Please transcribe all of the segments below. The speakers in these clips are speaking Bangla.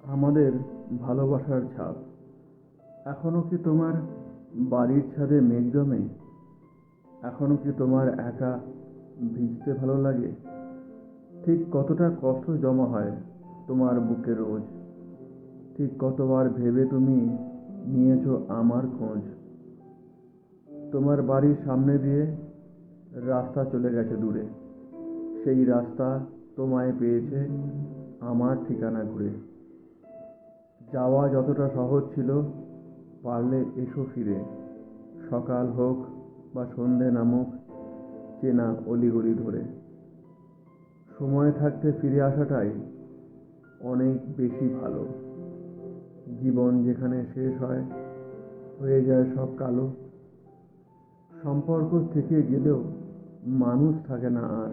আমাদের ভালোবাসার ছাপ এখনো কি তোমার বাড়ির ছাদে মেঘ জমে? এখনো কি তোমার একা ভিজতে ভালো লাগে? ঠিক কতটা কষ্ট জমা হয় তোমার বুকে রোজ? ঠিক কতবার ভেবে তুমি নিয়েছো আমার খোঁজ? তোমার বাড়ির সামনে দিয়ে রাস্তা চলে গেছে দূরে, সেই রাস্তা তোমায় পেয়েছে আমার ঠিকানা ঘুরে। যাওয়া যতটা সহজ ছিল, পারলে এসো ফিরে। সকাল হোক বা সন্ধে নামুক, চেনা অলিগলি ধরে। সময় থাকতে ফিরে আসাটাই অনেক বেশি ভালো। জীবন যেখানে শেষ হয়, হয়ে যায় সব কালো। সম্পর্ক থেকে গেলেও মানুষ থাকে না আর।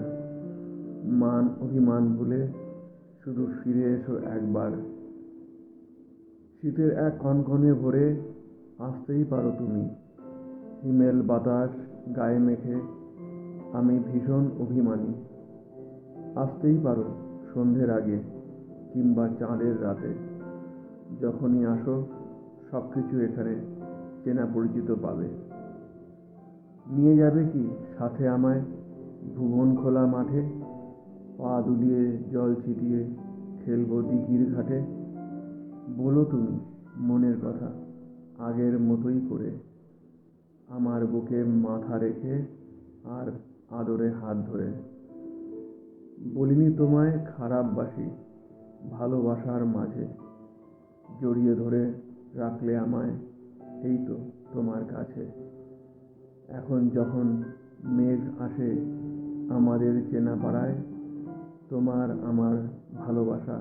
মান অভিমান ভুলে শুধু ফিরে এসো একবার। শীতের এক কনকনে ভোরে আসতেই পারো তুমি। হিমেল বাতাস গায়ে মেখে আমি ভীষণ অভিমানী। আসতেই পারো সন্ধ্যের আগে কিংবা চাঁদের রাতে। যখনই আসো সবকিছু এখানে চেনা পরিচিত পাবে। নিয়ে যাবে কি সাথে আমায় ভুবন খোলা মাঠে? পা দুলিয়ে জল ছিটিয়ে খেলবো দিঘির ঘাটে। বলো তুমি মনের কথা আগের মতোই করে, আমার বুকে মাথা রেখে আর আদরে হাত ধরে। বলিনি তোমায় খারাপবাসি, ভালোবাসার মাঝে জড়িয়ে ধরে রাখলে আমায় এই তো তোমার কাছে। এখন যখন মেঘ আসে আমাদের চেনা পাড়ায়, তোমার আমার ভালোবাসা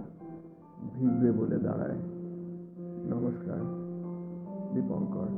ভিজবে বলে দাঁড়ায়। নমস্কার, দীপঙ্কর।